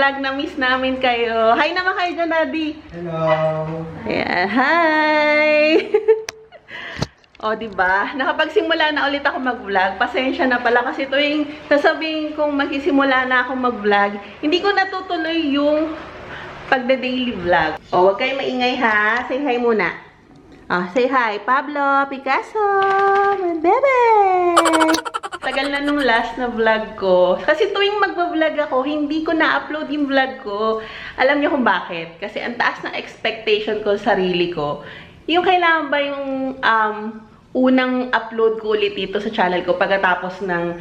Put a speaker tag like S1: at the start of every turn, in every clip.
S1: vlog na miss namin kayo. Hi naman kayo dyan, Daddy.
S2: Hello.
S1: Ayan, hi! O, diba? Nakapagsimula na ulit ako mag-vlog. Pasensya na pala kasi tuwing sasabihin kong magsisimula na ako mag-vlog, hindi ko natutuloy yung pagda-daily vlog. O, huwag kayong maingay ha. Say hi muna. O, say hi. Pablo, Picasso, my baby! Tagal na nung last na vlog ko. Kasi tuwing magbablog ako, hindi ko na-upload yung vlog ko. Alam niyo kung bakit? Kasi ang taas ng expectation ko sa sarili ko. Yung kailangan ba yung unang upload ko ulit dito sa channel ko pagkatapos ng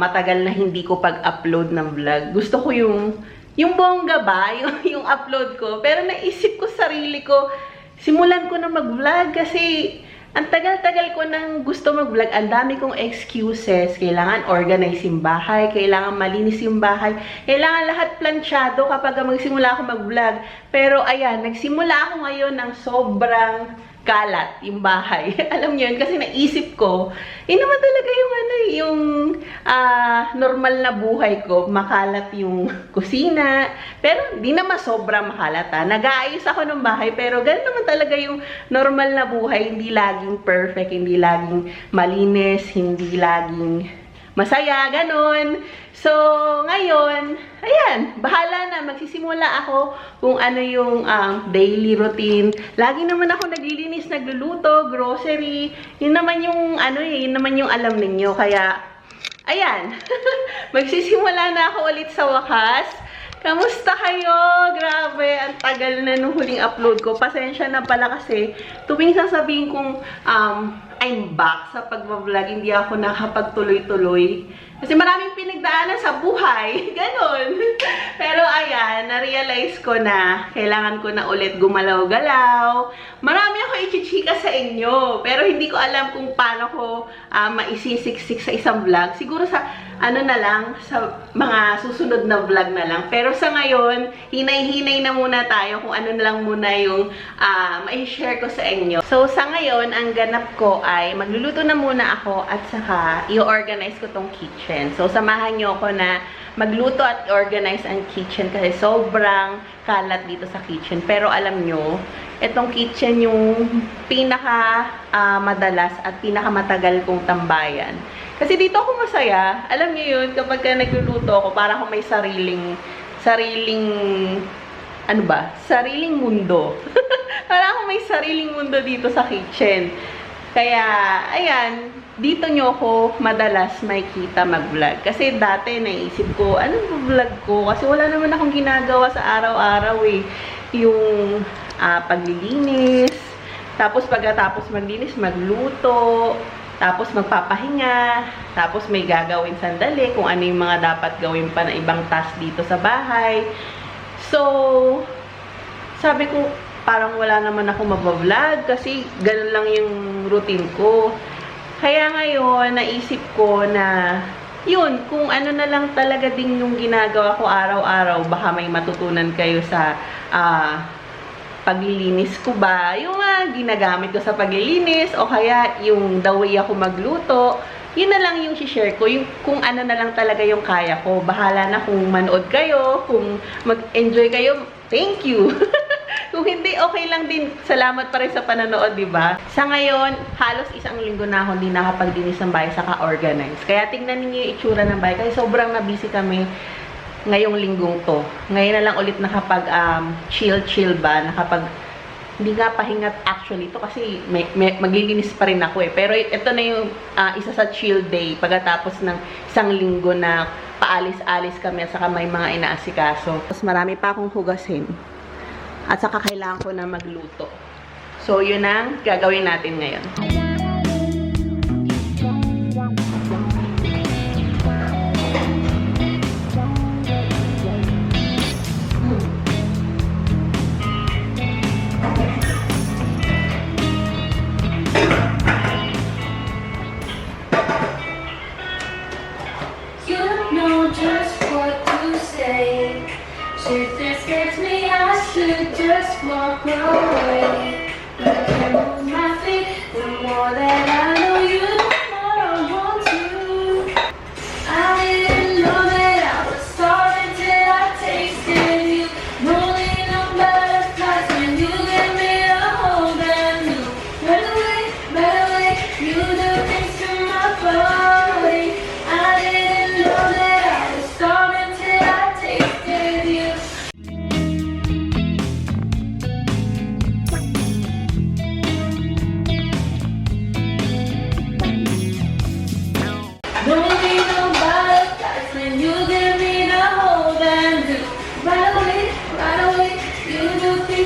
S1: matagal na hindi ko pag-upload ng vlog. Gusto ko yung bongga ba, yung upload ko. Pero naisip ko sarili ko, simulan ko na mag-vlog kasi ang tagal-tagal ko nang gusto mag-vlog. Ang dami kong excuses. Kailangan organize yung bahay. Kailangan malinis yung bahay. Kailangan lahat plansyado kapag magsimula ako mag-vlog. Pero ayan, nagsimula ako ngayon ng sobrang kalat yung bahay. Alam niyo yun, kasi naisip ko, naman talaga yung normal na buhay ko, makalat yung kusina, pero di naman sobrang makalat ha. Nag-aayos ako ng bahay, pero ganun naman talaga yung normal na buhay, hindi laging perfect, hindi laging malinis, hindi laging masaya, ganun. So, ngayon, ayan, bahala na. Magsisimula ako kung ano yung daily routine. Lagi naman ako naglilinis, nagluluto, grocery. Yun naman yung, yun naman yung alam ninyo. Kaya, ayan, magsisimula na ako ulit sa wakas. Kamusta kayo? Grabe, ang tagal na nung huling upload ko. Pasensya na pala kasi tuwing sasabihin kong I'm back sa pagbablog, hindi ako nakapagtuloy-tuloy. Kasi maraming pinagdaanan sa buhay. Ganon. Pero ayan, na-realize ko na kailangan ko na ulit gumalaw-galaw. Marami ako ichichika sa inyo. Pero hindi ko alam kung paano ko maisisiksik sa isang vlog. Siguro sa na lang, sa mga susunod na vlog na lang. Pero sa ngayon, hinay-hinay na muna tayo kung ano na lang muna yung mai-share ko sa inyo. So sa ngayon, ang ganap ko ay magluluto na muna ako at saka i-organize ko tong kitchen. So samahan nyo ako na magluto at organize ang kitchen kasi sobrang kalat dito sa kitchen. Pero alam nyo, itong kitchen yung pinaka madalas at pinaka matagal kong tambayan. Kasi dito ako masaya. Alam niyo yun, kapag nagluluto ako, para akong may sariling mundo. Para akong may sariling mundo dito sa kitchen. Kaya, ayan, dito nyo ako madalas makikita mag-vlog. Kasi dati naisip ko, anong vlog ko? Kasi wala naman akong ginagawa sa araw-araw eh. Yung paglilinis, tapos pagkatapos maglinis, magluto, tapos magpapahinga, tapos may gagawin sandali kung ano yung mga dapat gawin pa na ibang task dito sa bahay. So, sabi ko, parang wala naman ako mabablog kasi ganun lang yung routine ko. Kaya ngayon, naisip ko na yun, kung ano na lang talaga din yung ginagawa ko araw-araw, baka may matutunan kayo sa paglilinis ko ba, yung ginagamit ko sa paglilinis, o kaya yung the way ako magluto, yun na lang yung share ko, yung kung ano na lang talaga yung kaya ko. Bahala na kung manood kayo, kung mag-enjoy kayo, thank you. Kung hindi, okay lang din. Salamat pa rin sa pananood, di ba? Sa ngayon, halos isang linggo na ako hindi nakapagdinis ng bahay saka organize. Kaya tingnan niyo yung itsura ng bahay. Kasi sobrang na-busy kami ngayong linggong to. Ngayon na lang ulit nakapag chill ba, hindi nga pahingat actually to kasi maglilinis pa rin ako eh. Pero ito na yung isa sa chill day pagkatapos ng isang linggo na paalis-alis kami at saka may mga inaasikaso. Tapos marami pa akong hugasin at saka kailangan ko na magluto. So yun ang gagawin natin ngayon.
S3: Just walk away. You can move my feet. The more that I know you, the more I want to. I didn't know that I was sorry till I tasted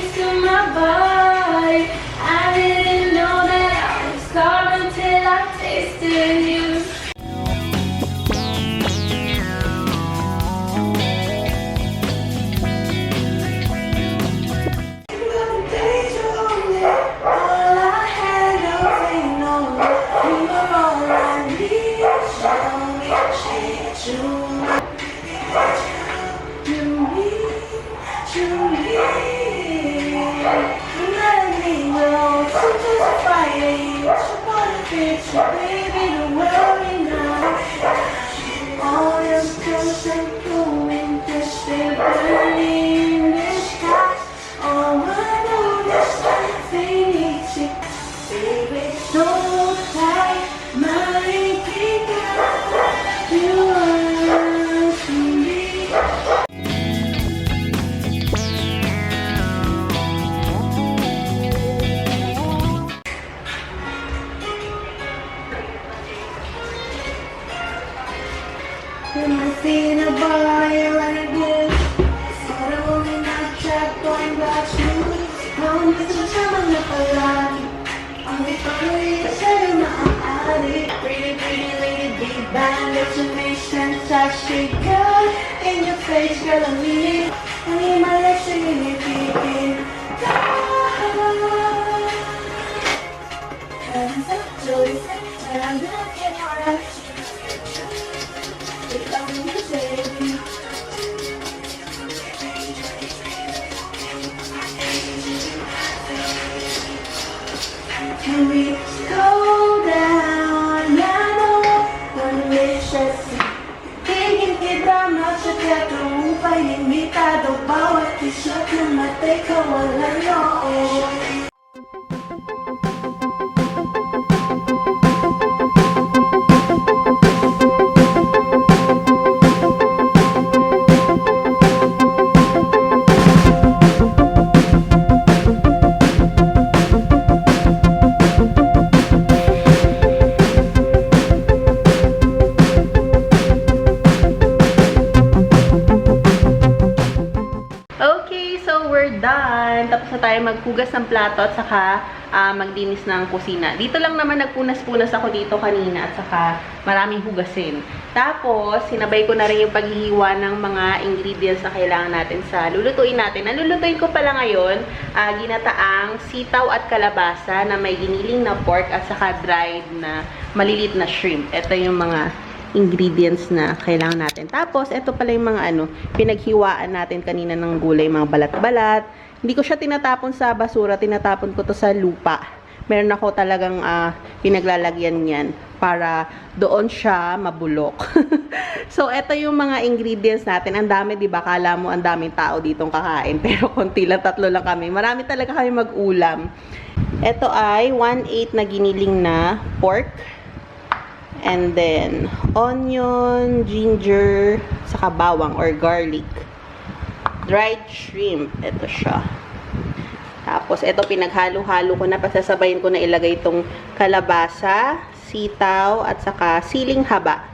S3: taste of my body. I didn't know that I was starving until I tasted you. All I had was no love. You were all I needed. Show me, treat you. You let me know. Sometimes I fight you. I wanna fit you, baby. Don't worry now. All your girls are going just they're burning the sky. Oh, I know this something needs it, baby. So tight, my girl, you are to me. You might see in a bar, you're running good. Sort of only not track, going back smooth. How many times I'm not alive? Only finally you said I'm not addict. Pretty, pretty lady, deep band, that you make sense. I shake good in your face, girl, I mean it. I need my legs singing you keeping. Hands up, Joey, and I'm gonna get right. Can we go down? I know one wish I see. Tingin kita masakyato upay limitado. Bawat isot na matay ka walang loob.
S1: Okay, so we're done. Tapos na tayo maghugas ng plato at saka magdinis ng kusina. Dito lang naman nagpunas-punas ako dito kanina at saka maraming hugasin. Tapos, sinabay ko na rin yung paghihiwa ng mga ingredients na kailangan natin sa lulutuin natin. Ang lulutuin ko pala ngayon, ginataang sitaw at kalabasa na may giniling na pork at saka dried na malilit na shrimp. Ito yung mga ingredients na kailangan natin. Tapos, ito pala yung mga pinaghiwaan natin kanina ng gulay, mga balat-balat. Hindi ko siya tinatapon sa basura, tinatapon ko to sa lupa. Meron ako talagang pinaglalagyan yan para doon siya mabulok. So, ito yung mga ingredients natin. Ang dami, di ba? Kala mo ang daming tao ditong kakain. Pero konti lang, 3 lang kami. Marami talaga kami mag-ulam. Ito ay 1/8 na giniling na pork. And then, onion, ginger, saka bawang or garlic. Dried shrimp. Ito siya. Tapos, ito pinaghalo-halo ko na. Pasasabayin ko na ilagay itong kalabasa, sitaw, at saka siling haba.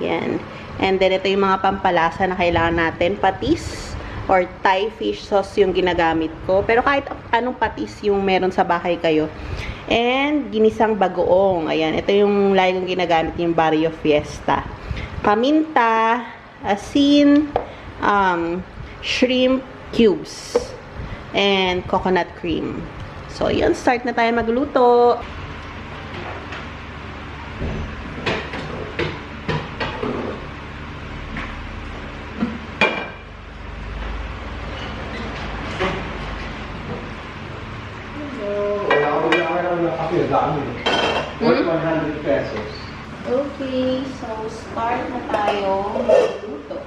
S1: Yan. And then, ito yung mga pampalasa na kailangan natin. Patis or Thai fish sauce yung ginagamit ko. Pero kahit anong patis yung meron sa bahay kayo. And, ginisang bagoong. Ayan, ito yung lagi kong ginagamit, yung Barrio Fiesta. Paminta, asin, shrimp cubes, and coconut cream. So, yun, start na tayo magluto.
S2: Worth 100 pesos.
S1: Okay, so start na tayo magluto.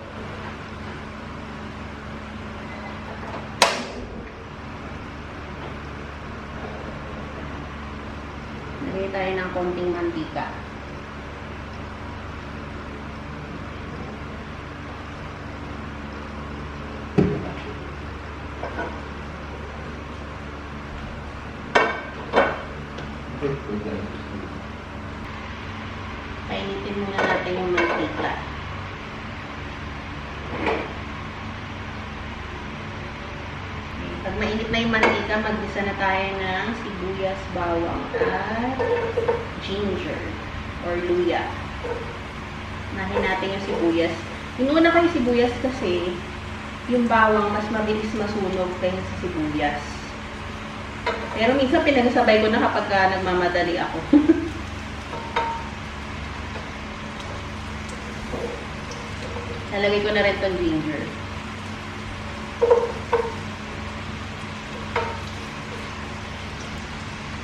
S1: Lagay tayo ng konting mantika. Painitin muna natin yung mantika. Pag mainit na yung mantika, maggisa na tayo ng sibuyas, bawang, at ginger or luya. Nahin natin yung sibuyas. Inuna ko yung sibuyas kasi yung bawang mas mabilis masunog kaysa sa sibuyas. Pero minsan pinagsabay ko na kapag nagmamadali ako. Nalagay ko na rin itong ginger.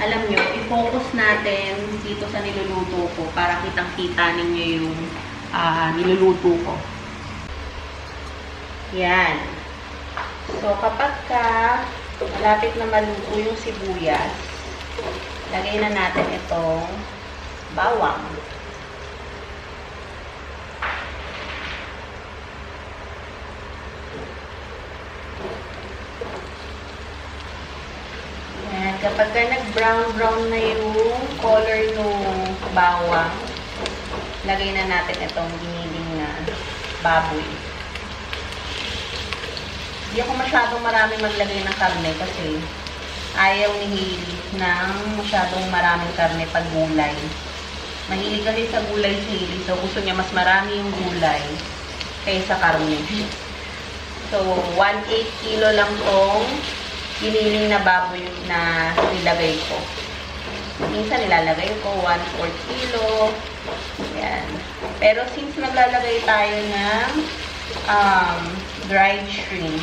S1: Alam nyo, i-focus natin dito sa niluluto ko para kitang-kita ninyo yung niluluto ko. Yan. So, kapag malapit na maluto yung sibuyas, lagay na natin itong bawang. Yan. Kapag nag-brown na yung color ng bawang, lagay na natin itong giniling na baboy. Hindi ako masyadong maraming maglagay ng karne kasi ayaw ni Hailey ng masyadong maraming karne pag gulay. Mahilig kasi sa gulay si Hailey, so gusto niya mas marami yung gulay kaysa karne. So, 1/8 kilo lang tong giniling na baboy na nilagay ko. Minsan nilalagay ko 1/4 kilo. Yan. Pero since naglalagay tayo ng dried shrimp,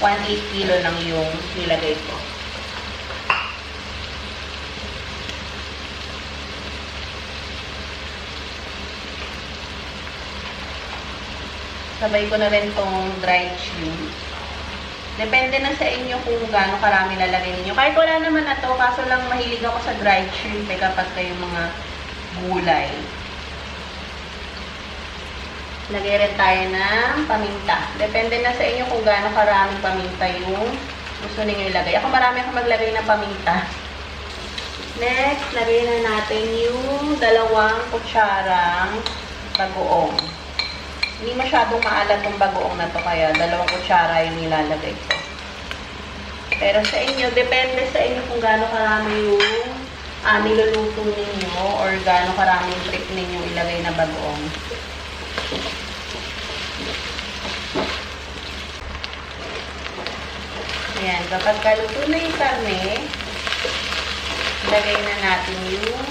S1: 1/8 kilo lang yung nilagay ko. Sabay ko na rin tong dried shrimp. Depende na sa inyo kung gaano karami lalagay ninyo. Kahit wala naman na to, kaso lang mahilig ako sa dried shrimp kapag kayo mga gulay. Lagay rin tayo ng paminta. Depende na sa inyo kung gaano karaming paminta yung gusto ninyo ilagay. Ako marami akong maglagay ng paminta. Next, lagay na natin yung 2 kutsarang bagoong. Hindi masyadong maalat yung bagoong na to, kaya 2 kutsara yung nilalagay ko. Pero sa inyo, depende sa inyo kung gaano karami yung niluluto ninyo or gaano karaming trip ninyo ilagay na bagoong. Ayan, kapag kaluto na yung karne, lagay na natin yung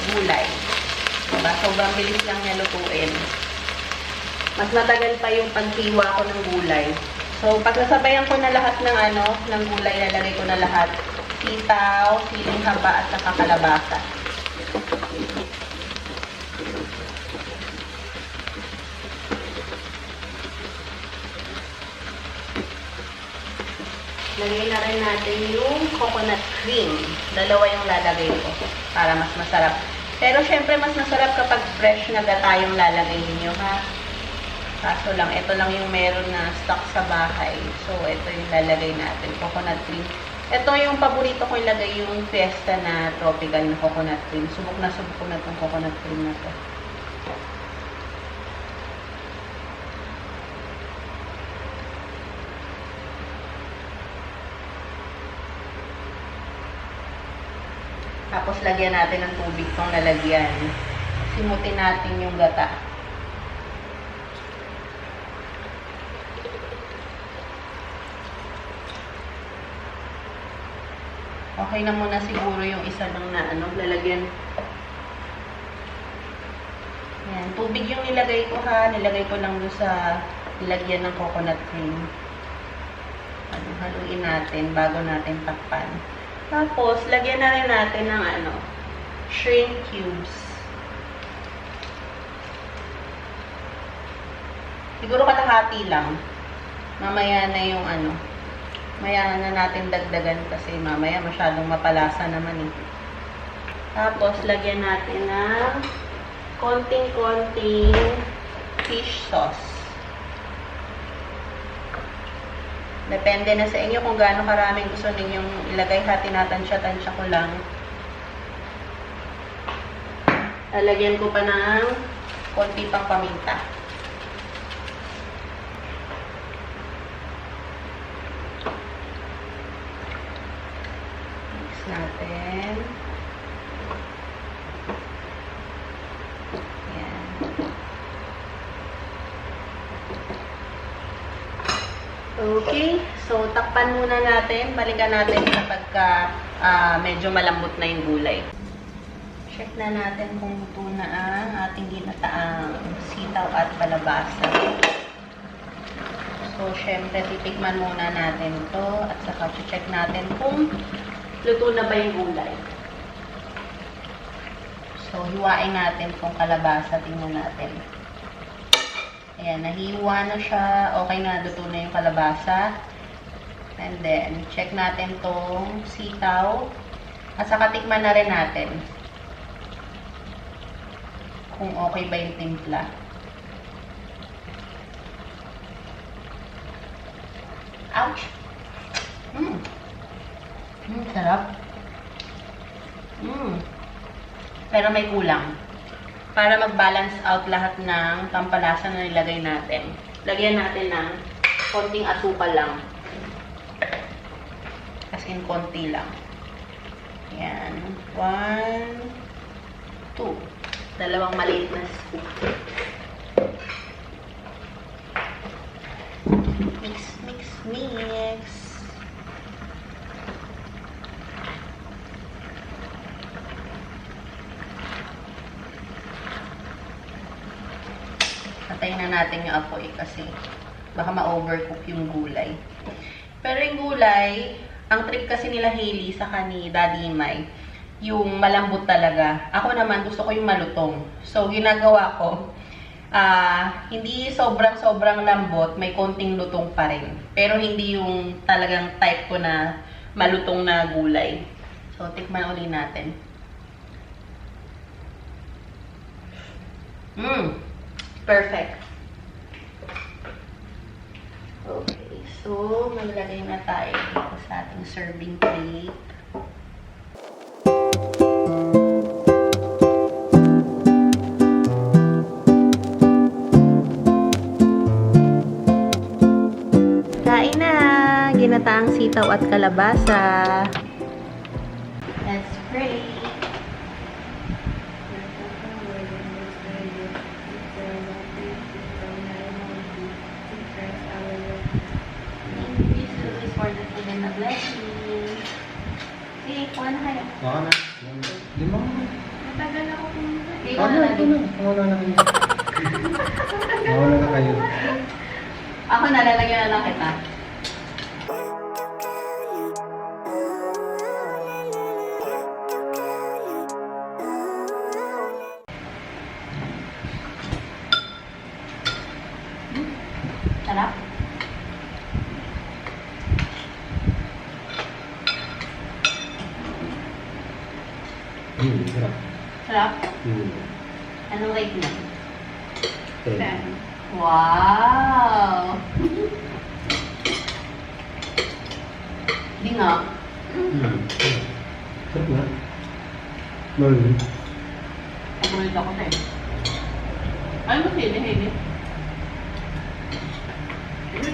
S1: gulay. Diba? Sobrang bilis lang niya lutuin. Mas matagal pa yung paghiwa ko ng gulay. So, pagsasabayan ko na lahat ng gulay, lalagay ko na lahat. Sitaw, siling haba, at saka kalabasa. Lagay na rin natin yung coconut cream. 2 yung lalagay ko para mas masarap. Pero syempre mas masarap kapag fresh na gata yung lalagay niyo, ha? Kaso lang, ito lang yung meron na stock sa bahay. So, ito yung lalagay natin, coconut cream. Ito yung paborito ko ilagay, yung Fiesta na tropical na coconut cream. Subok na ko na itong coconut cream na to. Tapos, lagyan natin ng tubig itong lalagyan. Simutin natin yung gata. Okay na muna siguro yung isa lang na lalagyan. Ayan, tubig yung nilagay ko, ha. Nilagay ko lang doon sa nilagyan ng coconut cream. Haluin natin bago natin takpan. Tapos, lagyan na rin natin ng shrimp cubes. Siguro kalahati lang. Mamaya na yung mamaya na natin dagdagan kasi mamaya masyadong mapalasa naman eh. Tapos, lagyan natin ng konting-konting fish sauce. Depende na sa inyo kung gaano karaming gusto ninyong ilagay. Tinatansya-tansya ko lang. Lalagyan ko pa ng konti pang paminta. natin. Ayan. Okay, so takpan muna natin. Balikan natin kapag medyo malambot na yung gulay. Check na natin kung luto na ang ating ginataang sitaw at kalabasa. So, syempre, titikman muna natin to at saka check natin kung luto na ba yung gulay. So, hiwain natin tong kalabasa. Tingnan natin. Ayan, nahiwa na siya. Okay na, luto na yung kalabasa. And then, check natin tong sitaw. At saka tikman na rin natin kung okay ba yung timpla. Ouch! Sarap. Pero may kulang. Para mag-balance out lahat ng pampalasa na nilagay natin. Lagyan natin ng konting asukal lang. As in, konti lang. Ayan. 1, 2. Dalawang maliit na scoop. Mix, mix, mix. Patayin na natin yung apoy kasi baka ma-overcook yung gulay. Pero yung gulay, ang trip kasi nila Hailey sa ni Daddy May, yung malambot talaga. Ako naman, gusto ko yung malutong. So, ginagawa ko, hindi sobrang lambot, may konting lutong pa rin. Pero hindi yung talagang type ko na malutong na gulay. So, tikman ulit natin. Perfect. Okay, so maglagay na tayo dito sa ating serving plate. Kain na! Ginataang sitaw at kalabasa. Let's pray. For the food and the blessing. Okay, kuha na kayo.
S2: Baka na. Lima.
S1: Matagal ako pumunta. Okay,
S2: Ano? Ito na. Wala na kayo. Wala na kayo.
S1: Ako nalalagyan na lang kita. Sarap.
S2: Sarap.
S1: Sarap? Anong rate niya?
S2: 10.
S1: Wow! Di nga.
S2: Sarap na. Malamig.
S1: Paborito ako sa'yo. Ano mo hili?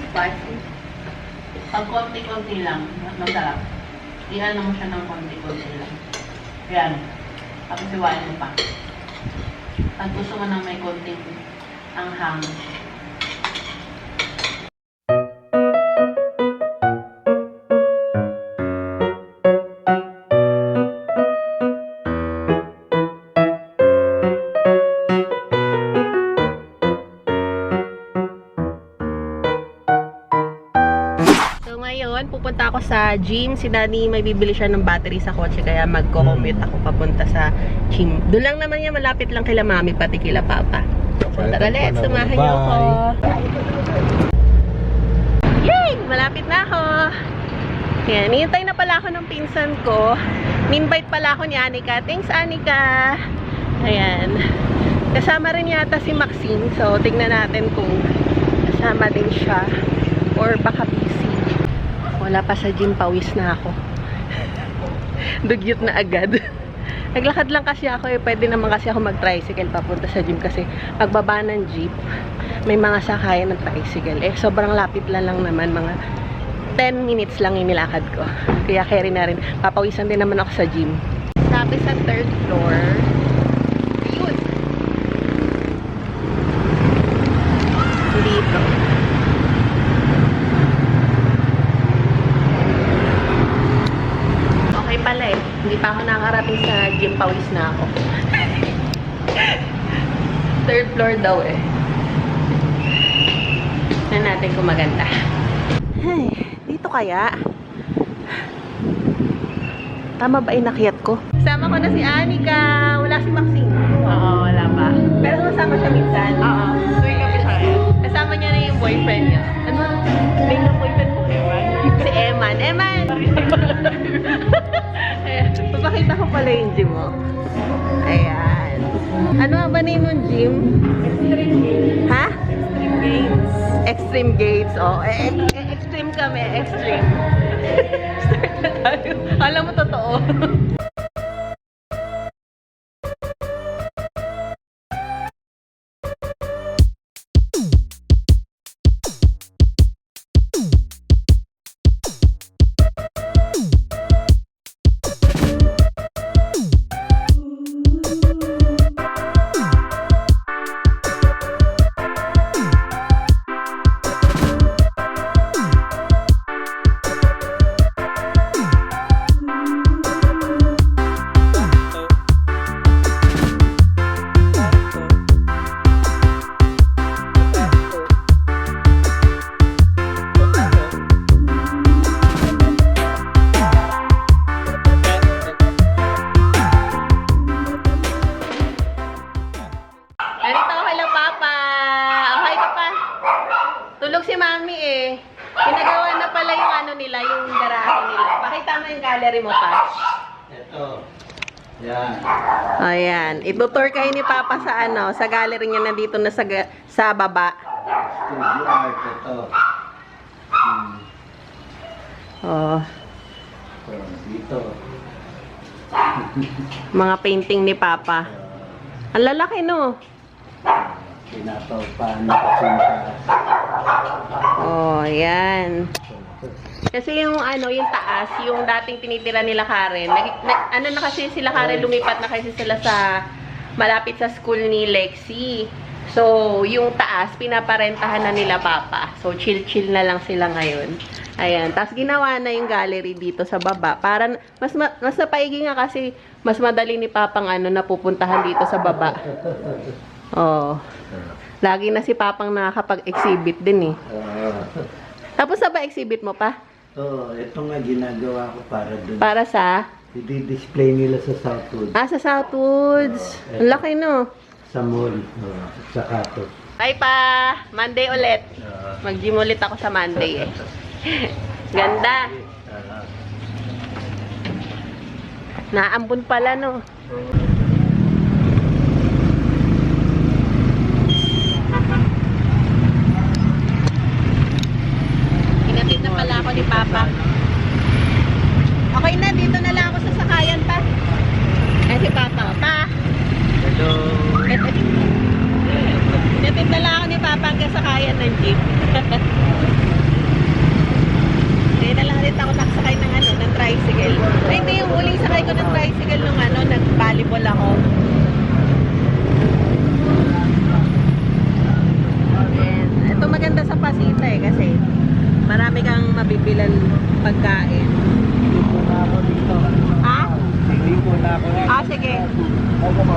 S1: Spicy. Pag konti-konti lang, mas masarap. Iyan mo siya ng konti-konti lang. Yan. Tapos iwain mo pa. Pag gusto mo nang may konting anghang. Pupunta ako sa gym. Si Daddy may bibili siya ng battery sa kotse kaya magko-commute ako papunta sa gym. Doon lang naman yan, malapit lang kila Mami pati kila Papa. So tara, let's samahan niyo ako. Yay! Malapit na ako. Yan, nihintay na pala ako ng pinsan ko. Min-invite pala ako ni Anika. Thanks, Anika! Ayan. Kasama rin yata si Maxine. So, tignan natin kung kasama din siya or baka busy. Wala pa sa gym, pawis na ako. Dugyot na agad. Naglakad lang kasi ako eh. Pwede naman kasi ako mag-tricycle papunta sa gym kasi pagbaba ng jeep, may mga sakayan ng tricycle. Eh, sobrang lapit lang naman, mga 10 minutes lang yung nilakad ko. Kaya carry na rin. Papawisan din naman ako sa gym. Sabi sa 3rd floor. Yun. Dito. Okay pala eh. Hindi pa ako nakarating sa gym. Pawis na ako. 3rd floor daw eh. Tignan natin kung maganda. Ay, dito kaya? Tama ba inakyat ko? Kasama ko na si Anika. Wala si Maxine. Oo, wala pa. Pero kasama siya minsan. Oo. Tuwing kami siya eh. Kasama niya na yung boyfriend niya. Ano? Name ng boyfriend mo? Eman. Si Eman. Eman! Ayan. Papakita ko pala yung gym mo. Ayan. Ano nga ba name ng gym? Extreme Games. Ha? Extreme Games. Extreme Games. Oh, extreme kami. Extreme. Start na tayo. Alam mo, totoo. Ganito ako lang, Papa. Okay ka pa? Tulog si Mami eh. Pinagawa na pala yung ano nila, yung garahe nila. Pakita mo yung gallery mo pa.
S2: Ito. Yan.
S1: Ayan. Itutour kayo ni Papa sa ano, sa gallery niya nandito na sa baba.
S2: Studio art ito.
S1: Oh,
S2: So, dito.
S1: mga painting ni Papa. Ang lalaki, no?
S2: Pinataw pa na kasi
S1: Oh, ayan. Kasi yung ano, yung taas, yung dating tinitira nila Karen, ano na kasi sila Karen, lumipat na kasi sila sa malapit sa school ni Lexi. So, yung taas, pinaparentahan na nila Papa. So, chill-chill na lang sila ngayon. Ayan. Tapos, ginawa na yung gallery dito sa baba. Para, mas napaigi nga kasi, mas madali ni Papang ano, napupuntahan dito sa baba. Oh. Lagi na si Papang nakakapag-exhibit din eh. Tapos, sa ba exhibit mo pa?
S2: So, ito nga ginagawa ko para dun.
S1: Para sa?
S2: I-display nila sa Southwood.
S1: Ah, sa Southwoods. Ang laki, no?
S2: Sa mall. Sa Kato.
S1: Hi pa! Monday ulit. Mag-gym ulit ako sa Monday eh. Ganda. Naambun pala, no? Hinatid na pala ako ni Papa. Okay na, dito na lang ako sa sakayan pa. Eh si Papa. Pa!
S2: Hello.
S1: Hinatid na lang ako ni Papa hanggang sakayan ng jeep. Ngayon na lang rin ako nakasakay ng ano, ng tricycle. Ay, hindi, yung uling sakay ko ng tricycle nung ano, nag-volleyball ako. And, ito maganda sa Pasita eh, kasi marami kang mabibilan pagkain.
S2: Hindi po na ako dito.
S1: Ha?
S2: Hindi po na ako na.
S1: Ah, sige.
S2: Ako mo.